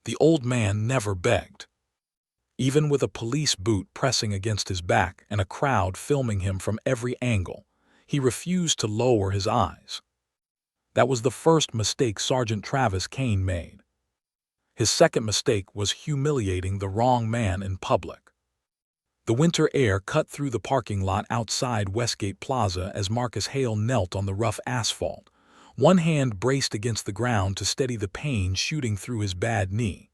The old man never begged. Even with a police boot pressing against his back and a crowd filming him from every angle, he refused to lower his eyes. That was the first mistake Sergeant Travis Kane made. His second mistake was humiliating the wrong man in public. The winter air cut through the parking lot outside Westgate Plaza as Marcus Hale knelt on the rough asphalt, one hand braced against the ground to steady the pain shooting through his bad knee.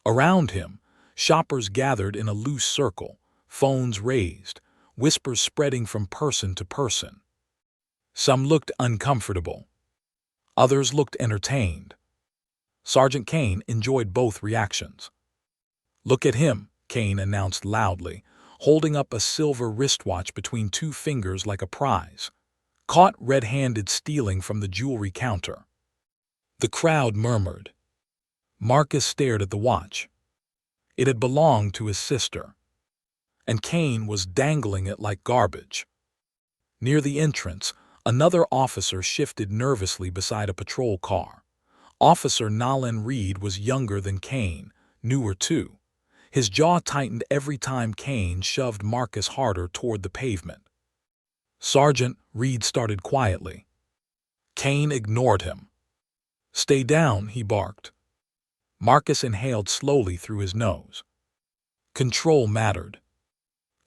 Around him, shoppers gathered in a loose circle, phones raised, whispers spreading from person to person. Some looked uncomfortable. Others looked entertained. Sergeant Kane enjoyed both reactions. "Look at him," Kane announced loudly, holding up a silver wristwatch between two fingers like a prize. Caught red-handed stealing from the jewelry counter. The crowd murmured. Marcus stared at the watch. It had belonged to his sister, and Kane was dangling it like garbage. Near the entrance, another officer shifted nervously beside a patrol car. Officer Nolan Reed was younger than Kane, newer too. His jaw tightened every time Kane shoved Marcus harder toward the pavement. "Sergeant," Reed started quietly. Kane ignored him. "Stay down," he barked. Marcus inhaled slowly through his nose. Control mattered.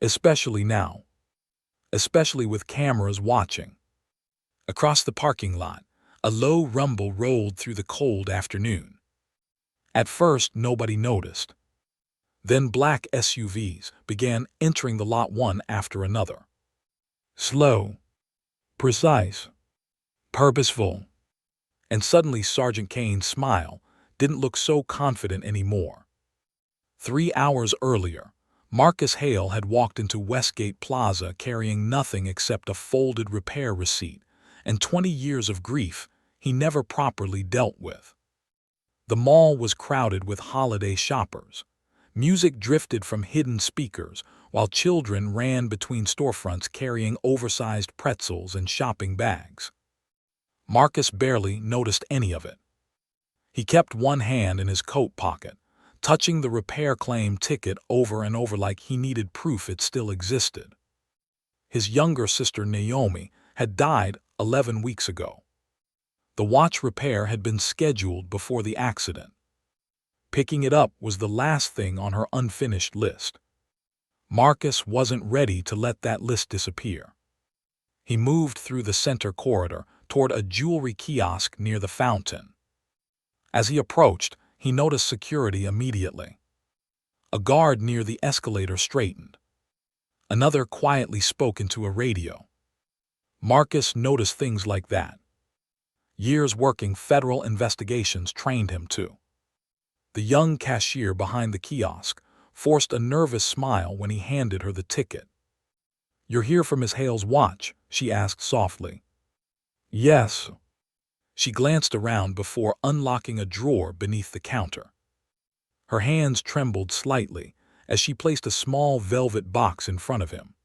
Especially now. Especially with cameras watching. Across the parking lot, a low rumble rolled through the cold afternoon. At first, nobody noticed. Then black SUVs began entering the lot one after another. Slow, precise, purposeful. And suddenly Sergeant Kane's smile didn't look so confident anymore. 3 hours earlier, Marcus Hale had walked into Westgate Plaza carrying nothing except a folded repair receipt and 20 years of grief he never properly dealt with. The mall was crowded with holiday shoppers. Music drifted from hidden speakers, while children ran between storefronts carrying oversized pretzels and shopping bags. Marcus barely noticed any of it. He kept one hand in his coat pocket, touching the repair claim ticket over and over like he needed proof it still existed. His younger sister Naomi had died 11 weeks ago. The watch repair had been scheduled before the accident. Picking it up was the last thing on her unfinished list. Marcus wasn't ready to let that list disappear. He moved through the center corridor toward a jewelry kiosk near the fountain. As he approached, he noticed security immediately. A guard near the escalator straightened. Another quietly spoke into a radio. Marcus noticed things like that. Years working federal investigations trained him to. The young cashier behind the kiosk forced a nervous smile when he handed her the ticket. "You're here for Miss Hale's watch?" she asked softly. "Yes." She glanced around before unlocking a drawer beneath the counter. Her hands trembled slightly as she placed a small velvet box in front of him.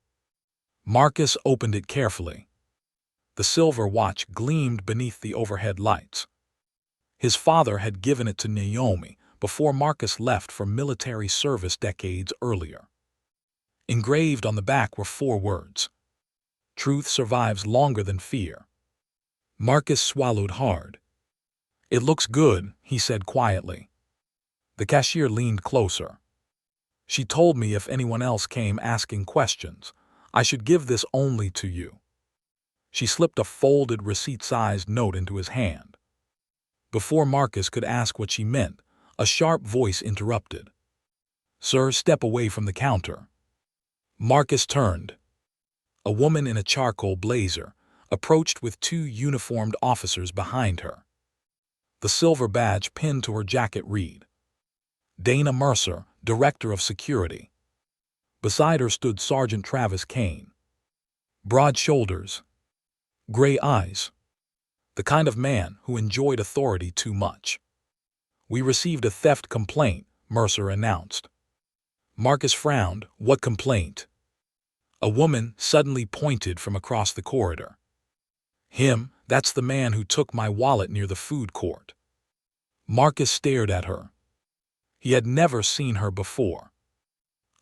Marcus opened it carefully. The silver watch gleamed beneath the overhead lights. His father had given it to Naomi before Marcus left for military service decades earlier. Engraved on the back were 4 words. "Truth survives longer than fear." Marcus swallowed hard. "It looks good," he said quietly. The cashier leaned closer. "She told me if anyone else came asking questions, I should give this only to you." She slipped a folded receipt-sized note into his hand. Before Marcus could ask what she meant, a sharp voice interrupted. "Sir, step away from the counter." Marcus turned. A woman in a charcoal blazer approached with 2 uniformed officers behind her. The silver badge pinned to her jacket read, "Dana Mercer, Director of Security." Beside her stood Sergeant Travis Kane. Broad shoulders, gray eyes. The kind of man who enjoyed authority too much. "We received a theft complaint," Mercer announced. Marcus frowned. "What complaint?" A woman suddenly pointed from across the corridor. "Him, that's the man who took my wallet near the food court." Marcus stared at her. He had never seen her before.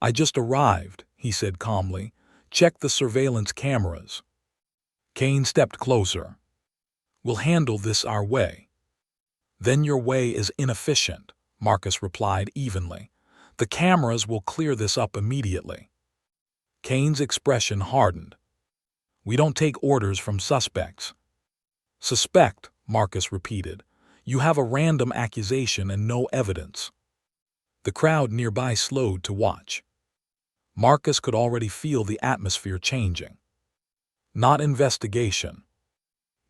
"I just arrived," he said calmly. "Check the surveillance cameras." Kane stepped closer. "We'll handle this our way." "Then your way is inefficient," Marcus replied evenly. "The cameras will clear this up immediately." Kane's expression hardened. "We don't take orders from suspects." "Suspect," Marcus repeated. "You have a random accusation and no evidence." The crowd nearby slowed to watch. Marcus could already feel the atmosphere changing. Not investigation.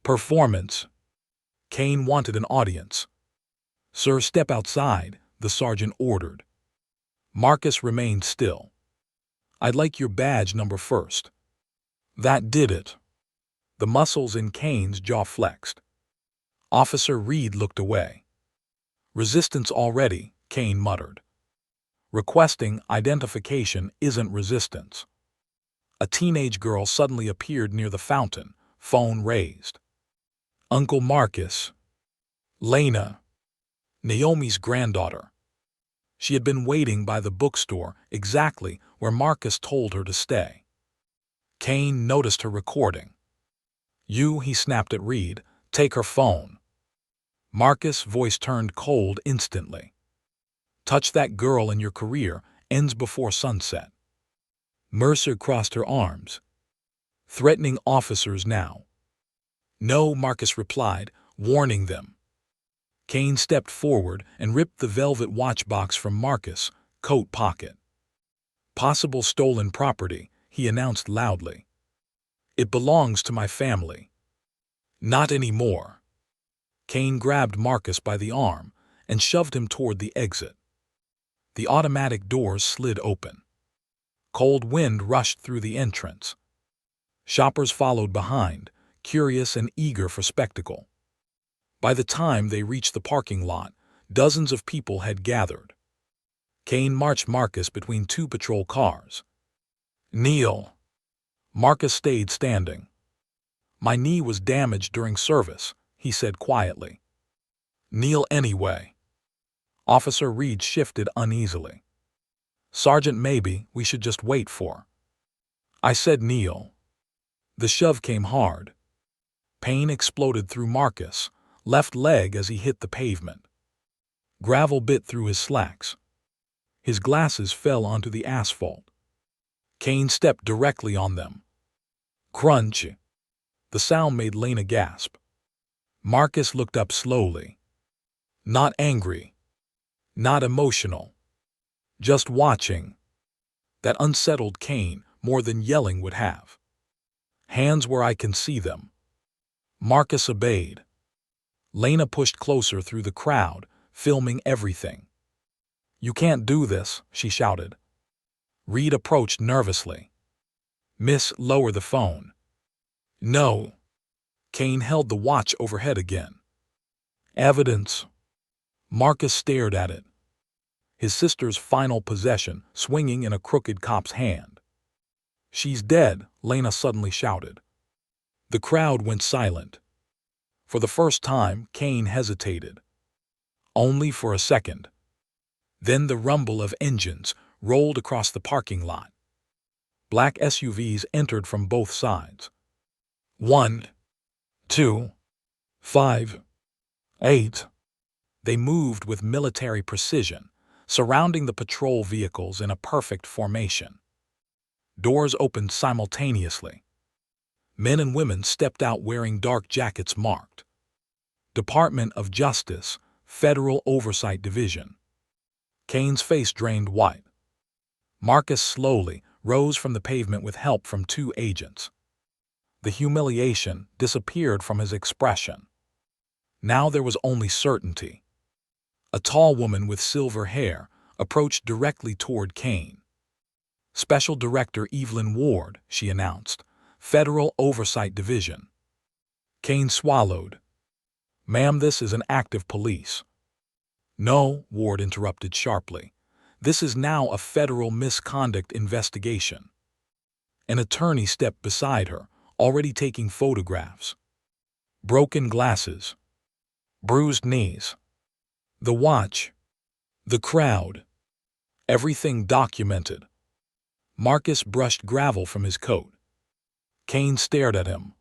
Performance. Kane wanted an audience. "Sir, step outside," the sergeant ordered. Marcus remained still. "I'd like your badge number first." That did it. The muscles in Kane's jaw flexed. Officer Reed looked away. "Resistance already," Kane muttered. "Requesting identification isn't resistance." A teenage girl suddenly appeared near the fountain, phone raised. "Uncle Marcus." Lena. Naomi's granddaughter. She had been waiting by the bookstore, exactly where Marcus told her to stay. Kane noticed her recording. "You," he snapped at Reed, "take her phone." Marcus' voice turned cold instantly. "Touch that girl and your career ends before sunset." Mercer crossed her arms. "Threatening officers now." "No," Marcus replied, warning them. Kane stepped forward and ripped the velvet watchbox from Marcus' coat pocket. "Possible stolen property," he announced loudly. "It belongs to my family." "Not anymore." Kane grabbed Marcus by the arm and shoved him toward the exit. The automatic doors slid open. Cold wind rushed through the entrance. Shoppers followed behind, curious and eager for spectacle. By the time they reached the parking lot, dozens of people had gathered. Kane marched Marcus between two patrol cars. "Kneel." Marcus stayed standing. "My knee was damaged during service," he said quietly. "Kneel anyway." Officer Reed shifted uneasily. "Sergeant, maybe we should just wait for." "I said kneel." The shove came hard. Pain exploded through Marcus' left leg as he hit the pavement. Gravel bit through his slacks. His glasses fell onto the asphalt. Kane stepped directly on them. Crunch! The sound made Lena gasp. Marcus looked up slowly. Not angry. Not emotional. Just watching. That unsettled Kane more than yelling would have. "Hands where I can see them." Marcus obeyed. Lena pushed closer through the crowd, filming everything. "You can't do this," she shouted. Reed approached nervously. "Miss, lower the phone." "No." Kane held the watch overhead again. "Evidence." Marcus stared at it. His sister's final possession swinging in a crooked cop's hand. "She's dead," Lena suddenly shouted. The crowd went silent. For the first time, Kane hesitated. Only for a second. Then the rumble of engines rolled across the parking lot. Black SUVs entered from both sides. 1, 2, 5, 8. They moved with military precision, surrounding the patrol vehicles in a perfect formation. Doors opened simultaneously. Men and women stepped out wearing dark jackets marked Department of Justice, Federal Oversight Division. Kane's face drained white. Marcus slowly rose from the pavement with help from two agents. The humiliation disappeared from his expression. Now there was only certainty. A tall woman with silver hair approached directly toward Kane. "Special Director Evelyn Ward," she announced, "Federal Oversight Division." Kane swallowed. "Ma'am, this is an active police." "No," Ward interrupted sharply. "This is now a federal misconduct investigation." An attorney stepped beside her, already taking photographs. Broken glasses. Bruised knees. The watch. The crowd. Everything documented. Marcus brushed gravel from his coat. Kane stared at him.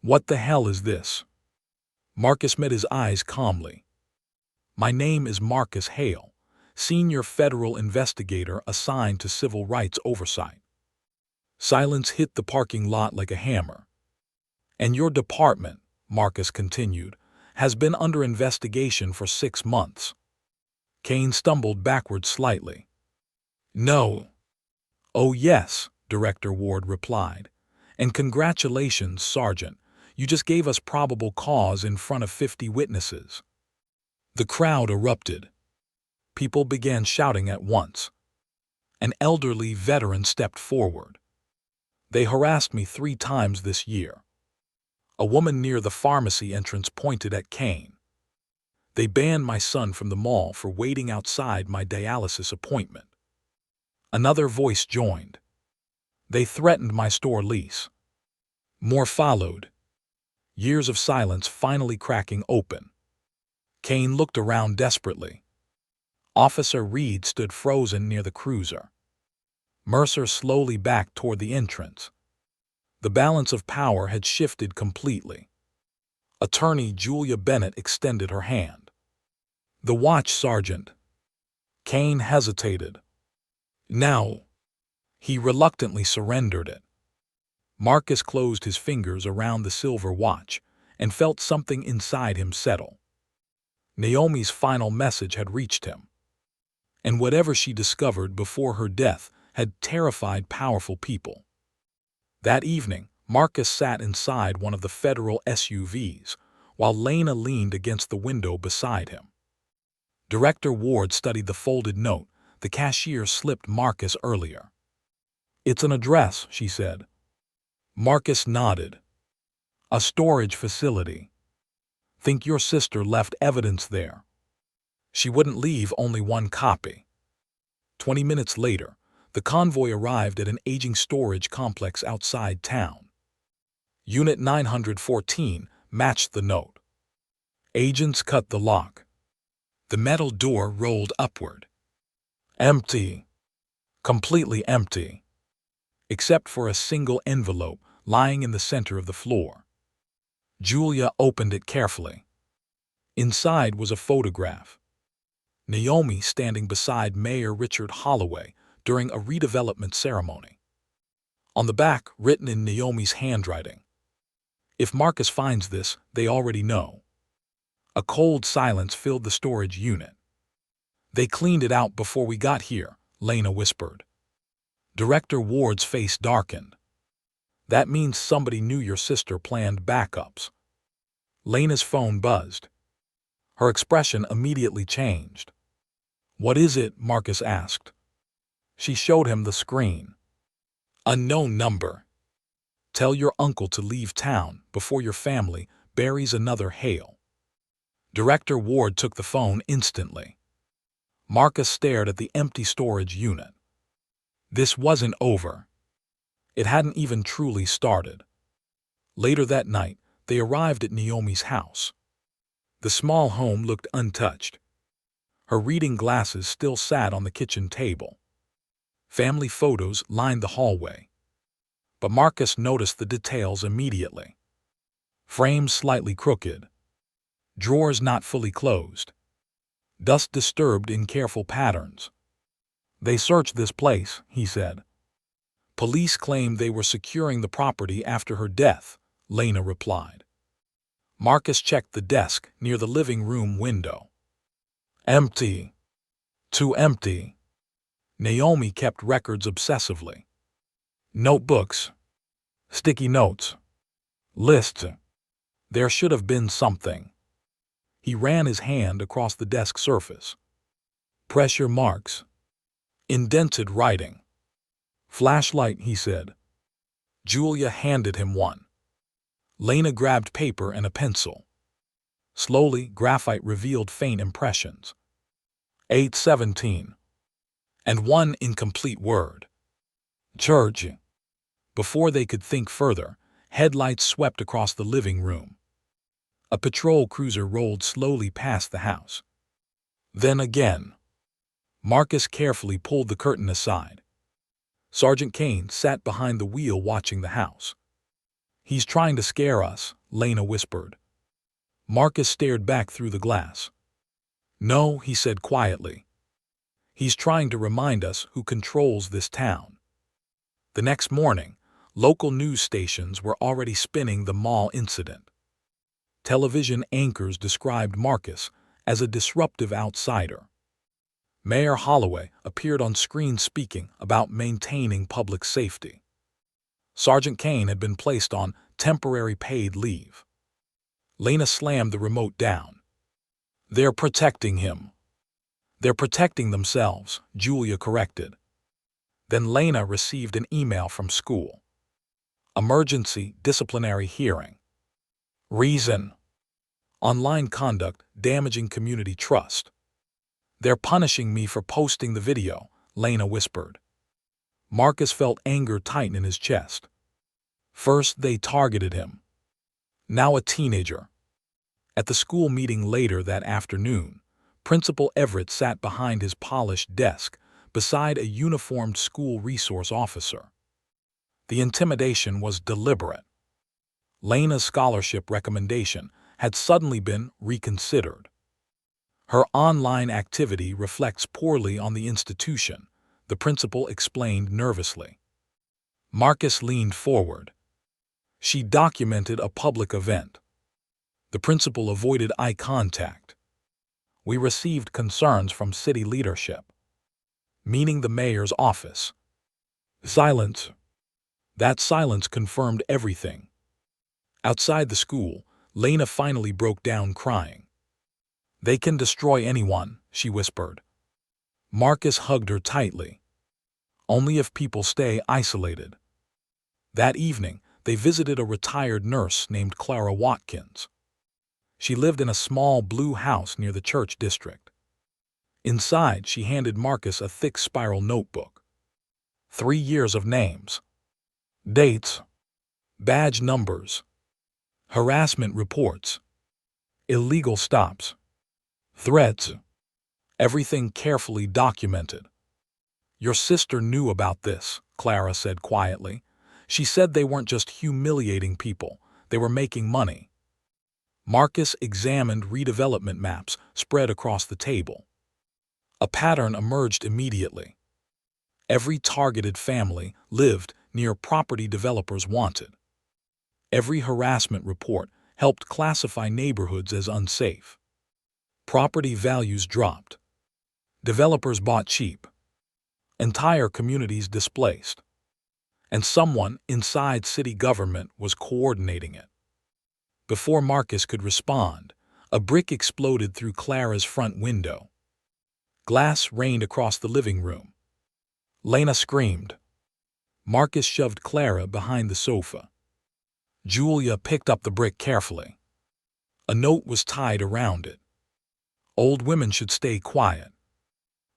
What the hell is this? Marcus met his eyes calmly. My name is Marcus Hale, senior federal investigator assigned to civil rights oversight. Silence hit the parking lot like a hammer. And your department, Marcus continued, has been under investigation for 6 months. Kane stumbled backward slightly. No. Oh yes, Director Ward replied. And congratulations, Sergeant. You just gave us probable cause in front of 50 witnesses. The crowd erupted. People began shouting at once. An elderly veteran stepped forward. They harassed me 3 times this year. A woman near the pharmacy entrance pointed at Kane. They banned my son from the mall for waiting outside my dialysis appointment. Another voice joined. They threatened my store lease. More followed. Years of silence finally cracking open. Kane looked around desperately. Officer Reed stood frozen near the cruiser. Mercer slowly backed toward the entrance. The balance of power had shifted completely. Attorney Julia Bennett extended her hand. The watch, Sergeant. Kane hesitated. Now. He reluctantly surrendered it. Marcus closed his fingers around the silver watch and felt something inside him settle. Naomi's final message had reached him. And whatever she discovered before her death had terrified powerful people. That evening, Marcus sat inside one of the federal SUVs, while Lena leaned against the window beside him. Director Ward studied the folded note the cashier slipped Marcus earlier. It's an address, she said. Marcus nodded. A storage facility. Think your sister left evidence there. She wouldn't leave only one copy. 20 minutes later, the convoy arrived at an aging storage complex outside town. Unit 914 matched the note. Agents cut the lock. The metal door rolled upward. Empty. Completely empty. Except for a single envelope lying in the center of the floor. Julia opened it carefully. Inside was a photograph. Naomi standing beside Mayor Richard Holloway during a redevelopment ceremony. On the back, written in Naomi's handwriting. If Marcus finds this, they already know. A cold silence filled the storage unit. They cleaned it out before we got here, Lena whispered. Director Ward's face darkened. That means somebody knew your sister planned backups. Lena's phone buzzed. Her expression immediately changed. What is it? Marcus asked. She showed him the screen. Unknown number. Tell your uncle to leave town before your family buries another Hale. Director Ward took the phone instantly. Marcus stared at the empty storage unit. This wasn't over. It hadn't even truly started. Later that night, they arrived at Naomi's house. The small home looked untouched. Her reading glasses still sat on the kitchen table. Family photos lined the hallway. But Marcus noticed the details immediately. Frames slightly crooked. Drawers not fully closed. Dust disturbed in careful patterns. They searched this place, he said. Police claimed they were securing the property after her death, Lena replied. Marcus checked the desk near the living room window. Empty. Too empty. Naomi kept records obsessively. Notebooks. Sticky notes. Lists. There should have been something. He ran his hand across the desk surface. Pressure marks. Indented writing. Flashlight, he said. Julia handed him one. Lena grabbed paper and a pencil. Slowly, graphite revealed faint impressions. 817. And one incomplete word. Church. Before they could think further, headlights swept across the living room. A patrol cruiser rolled slowly past the house. Then again. Marcus carefully pulled the curtain aside. Sergeant Kane sat behind the wheel watching the house. "He's trying to scare us," Lena whispered. Marcus stared back through the glass. "No," he said quietly. "He's trying to remind us who controls this town." The next morning, local news stations were already spinning the mall incident. Television anchors described Marcus as a disruptive outsider. Mayor Holloway appeared on screen speaking about maintaining public safety. Sergeant Kane had been placed on temporary paid leave. Lena slammed the remote down. "They're protecting him." "They're protecting themselves," Julia corrected. Then Lena received an email from school. "Emergency disciplinary hearing. Reason: online conduct damaging community trust." "They're punishing me for posting the video," Lena whispered. Marcus felt anger tighten in his chest. First they targeted him. Now a teenager. At the school meeting later that afternoon, Principal Everett sat behind his polished desk beside a uniformed school resource officer. The intimidation was deliberate. Lena's scholarship recommendation had suddenly been reconsidered. "Her online activity reflects poorly on the institution," the principal explained nervously. Marcus leaned forward. "She documented a public event." The principal avoided eye contact. "We received concerns from city leadership." "Meaning the mayor's office." Silence. That silence confirmed everything. Outside the school, Lena finally broke down crying. "They can destroy anyone," she whispered. Marcus hugged her tightly. "Only if people stay isolated." That evening, they visited a retired nurse named Clara Watkins. She lived in a small blue house near the church district. Inside, she handed Marcus a thick spiral notebook. 3 years of names, dates, badge numbers, harassment reports, illegal stops, threats, everything carefully documented. "Your sister knew about this," Clara said quietly. "She said they weren't just humiliating people, they were making money." Marcus examined redevelopment maps spread across the table. A pattern emerged immediately. Every targeted family lived near property developers wanted. Every harassment report helped classify neighborhoods as unsafe. Property values dropped. Developers bought cheap. Entire communities displaced. And someone inside city government was coordinating it. Before Marcus could respond, a brick exploded through Clara's front window. Glass rained across the living room. Lena screamed. Marcus shoved Clara behind the sofa. Julia picked up the brick carefully. A note was tied around it. "Old women should stay quiet."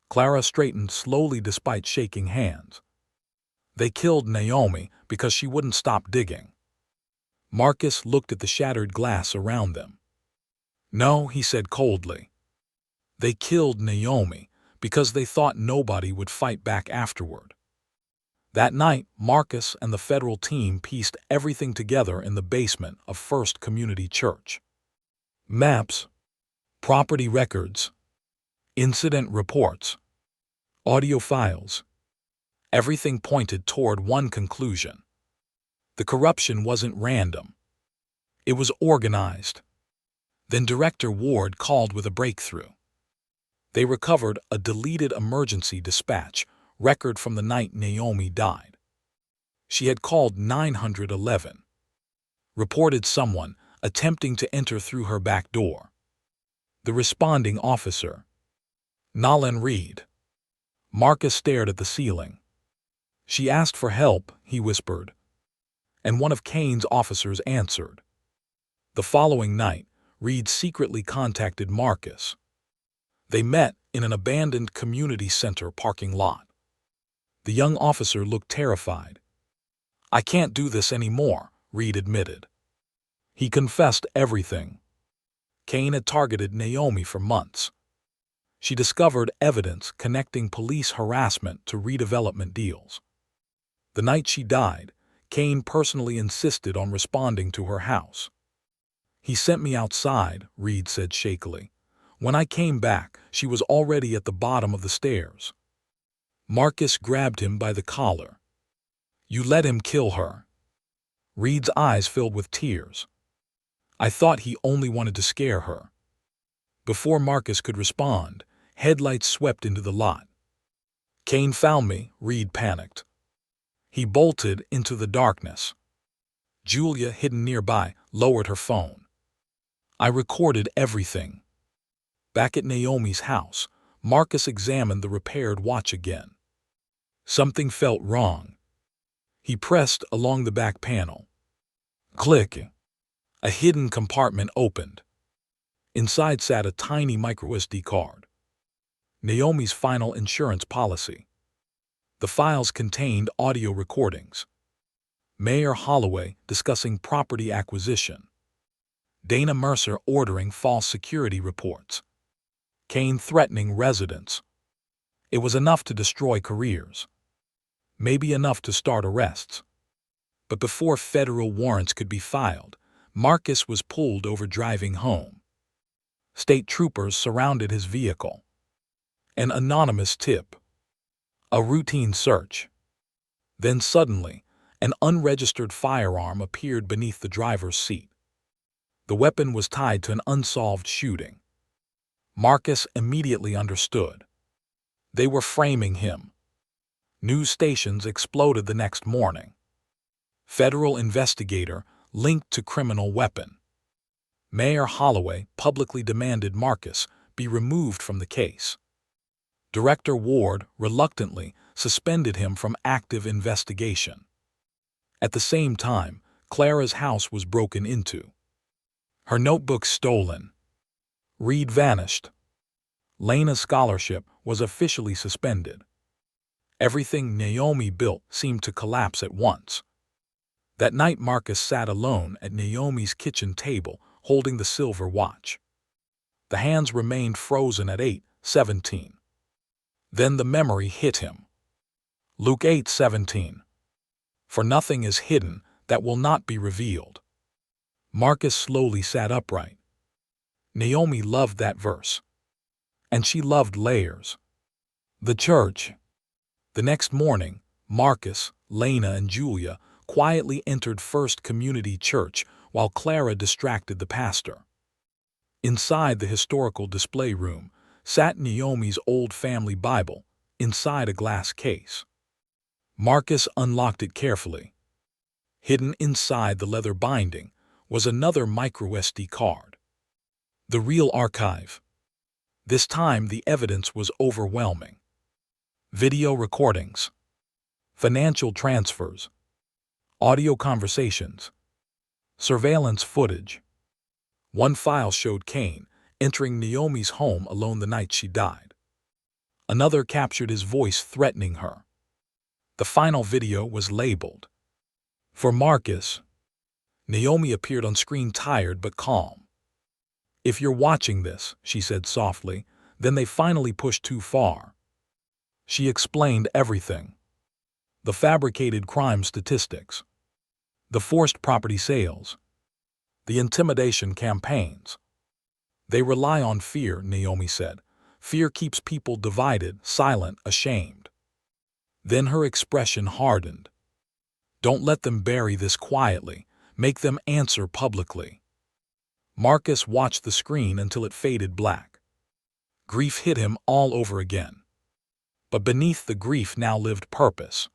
Clara straightened slowly despite shaking hands. "They killed Naomi because she wouldn't stop digging." Marcus looked at the shattered glass around them. "No," he said coldly. "They killed Naomi because they thought nobody would fight back afterward." That night, Marcus and the federal team pieced everything together in the basement of First Community Church. Maps, property records, incident reports, audio files. Everything pointed toward one conclusion. The corruption wasn't random. It was organized. Then Director Ward called with a breakthrough. They recovered a deleted emergency dispatch record from the night Naomi died. She had called 911. Reported someone attempting to enter through her back door. The responding officer, Nolan Reed. Marcus stared at the ceiling. "She asked for help," he whispered. And one of Kane's officers answered. The following night, Reed secretly contacted Marcus. They met in an abandoned community center parking lot. The young officer looked terrified. "I can't do this anymore," Reed admitted. He confessed everything. Kane had targeted Naomi for months. She discovered evidence connecting police harassment to redevelopment deals. The night she died, Kane personally insisted on responding to her house. "He sent me outside," Reed said shakily. "When I came back, she was already at the bottom of the stairs." Marcus grabbed him by the collar. "You let him kill her." Reed's eyes filled with tears. "I thought he only wanted to scare her." Before Marcus could respond, headlights swept into the lot. "Kane found me," Reed panicked. He bolted into the darkness. Julia, hidden nearby, lowered her phone. "I recorded everything." Back at Naomi's house, Marcus examined the repaired watch again. Something felt wrong. He pressed along the back panel. Click. A hidden compartment opened. Inside sat a tiny microSD card. Naomi's final insurance policy. The files contained audio recordings. Mayor Holloway discussing property acquisition. Dana Mercer ordering false security reports. Kane threatening residents. It was enough to destroy careers. Maybe enough to start arrests. But before federal warrants could be filed, Marcus was pulled over driving home. State troopers surrounded his vehicle. An anonymous tip. A routine search. Then suddenly, an unregistered firearm appeared beneath the driver's seat. The weapon was tied to an unsolved shooting. Marcus immediately understood. They were framing him. News stations exploded the next morning. Federal investigator linked to criminal weapon. Mayor Holloway publicly demanded Marcus be removed from the case. Director Ward reluctantly suspended him from active investigation. At the same time, Clara's house was broken into. Her notebook stolen. Reed vanished. Lena's scholarship was officially suspended. Everything Naomi built seemed to collapse at once. That night Marcus sat alone at Naomi's kitchen table, holding the silver watch. The hands remained frozen at 8:17. Then the memory hit him. Luke 8:17. For nothing is hidden that will not be revealed. Marcus slowly sat upright. Naomi loved that verse. And she loved layers. The church. The next morning, Marcus, Lena, and Julia quietly entered First Community Church while Clara distracted the pastor. Inside the historical display room sat Naomi's old family Bible, inside a glass case. Marcus unlocked it carefully. Hidden inside the leather binding was another microSD card. The real archive. This time the evidence was overwhelming. Video recordings. Financial transfers. Audio conversations. Surveillance footage. One file showed Kane entering Naomi's home alone the night she died. Another captured his voice threatening her. The final video was labeled. For Marcus. Naomi appeared on screen tired but calm. "If you're watching this," she said softly, "then they finally pushed too far." She explained everything. The fabricated crime statistics. The forced property sales. The intimidation campaigns. "They rely on fear," Naomi said. "Fear keeps people divided, silent, ashamed." Then her expression hardened. "Don't let them bury this quietly. Make them answer publicly." Marcus watched the screen until it faded black. Grief hit him all over again. But beneath the grief now lived purpose.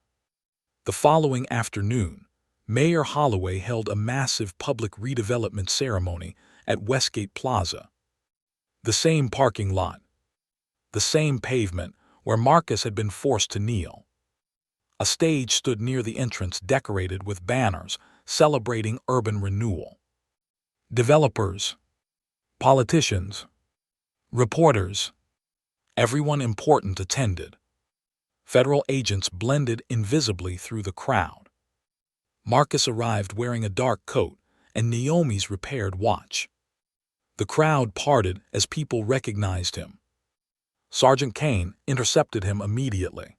The following afternoon, Mayor Holloway held a massive public redevelopment ceremony at Westgate Plaza. The same parking lot. The same pavement where Marcus had been forced to kneel. A stage stood near the entrance decorated with banners celebrating urban renewal. Developers, politicians, reporters, everyone important attended. Federal agents blended invisibly through the crowd. Marcus arrived wearing a dark coat and Naomi's repaired watch. The crowd parted as people recognized him. Sergeant Kane intercepted him immediately.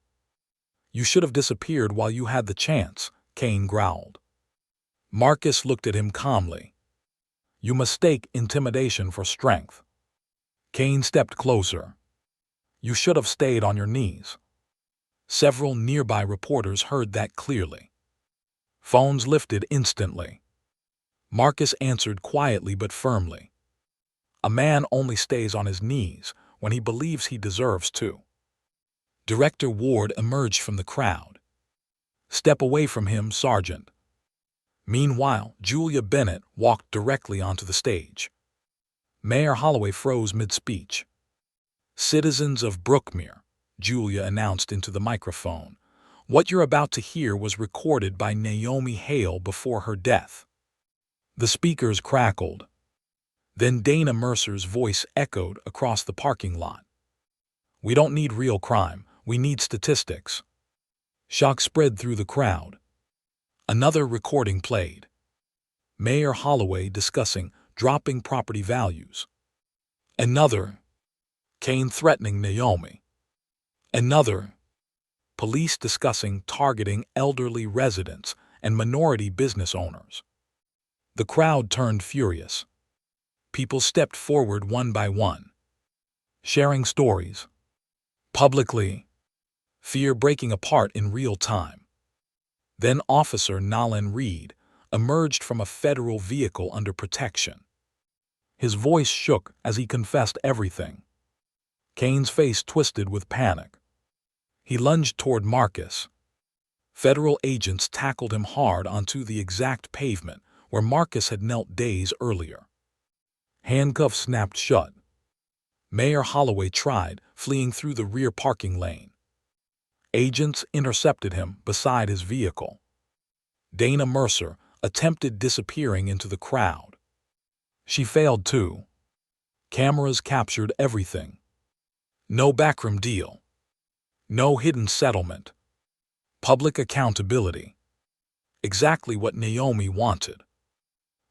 "You should have disappeared while you had the chance," Kane growled. Marcus looked at him calmly. "You mistake intimidation for strength." Kane stepped closer. "You should have stayed on your knees." Several nearby reporters heard that clearly. Phones lifted instantly. Marcus answered quietly but firmly. "A man only stays on his knees when he believes he deserves to." Director Ward emerged from the crowd. "Step away from him, Sergeant." Meanwhile, Julia Bennett walked directly onto the stage. Mayor Holloway froze mid-speech. "Citizens of Brookmere," Julia announced into the microphone, "what you're about to hear was recorded by Naomi Hale before her death." The speakers crackled. Then Dana Mercer's voice echoed across the parking lot. "We don't need real crime, we need statistics." Shock spread through the crowd. Another recording played. Mayor Holloway discussing dropping property values. Another, Kane threatening Naomi. Another, police discussing targeting elderly residents and minority business owners. The crowd turned furious. People stepped forward one by one, sharing stories. Publicly, fear breaking apart in real time. Then Officer Nolan Reed emerged from a federal vehicle under protection. His voice shook as he confessed everything. Kane's face twisted with panic. He lunged toward Marcus. Federal agents tackled him hard onto the exact pavement where Marcus had knelt days earlier. Handcuffs snapped shut. Mayor Holloway tried, fleeing through the rear parking lane. Agents intercepted him beside his vehicle. Dana Mercer attempted disappearing into the crowd. She failed too. Cameras captured everything. No backroom deal. No hidden settlement. Public accountability. Exactly what Naomi wanted.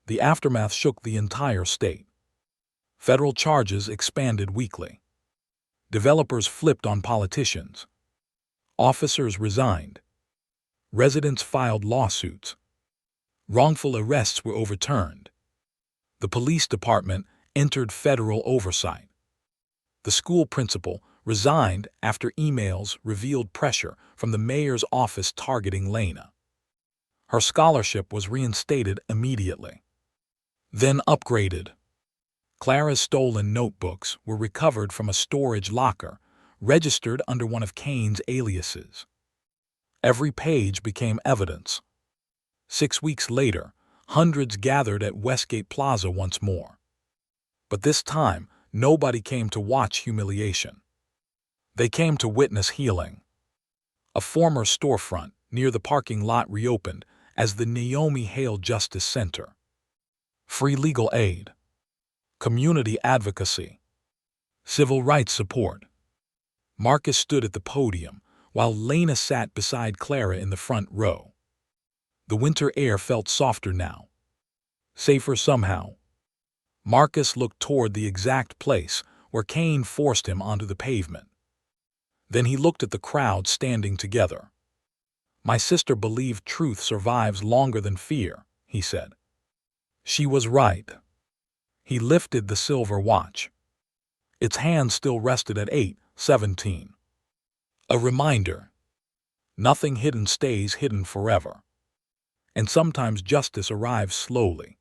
The aftermath shook the entire state. Federal charges expanded weekly. Developers flipped on politicians. Officers resigned. Residents filed lawsuits. Wrongful arrests were overturned. The police department entered federal oversight. The school principal resigned after emails revealed pressure from the mayor's office targeting Lena. Her scholarship was reinstated immediately. Then upgraded. Clara's stolen notebooks were recovered from a storage locker, registered under one of Kane's aliases. Every page became evidence. 6 weeks later, hundreds gathered at Westgate Plaza once more. But this time, nobody came to watch humiliation. They came to witness healing. A former storefront near the parking lot reopened as the Naomi Hale Justice Center. Free legal aid. Community advocacy. Civil rights support. Marcus stood at the podium, while Lena sat beside Clara in the front row. The winter air felt softer now. Safer somehow. Marcus looked toward the exact place where Kane forced him onto the pavement. Then he looked at the crowd standing together. "My sister believed truth survives longer than fear," he said. She was right. He lifted the silver watch. Its hand still rested at 8:17. A reminder. Nothing hidden stays hidden forever. And sometimes justice arrives slowly.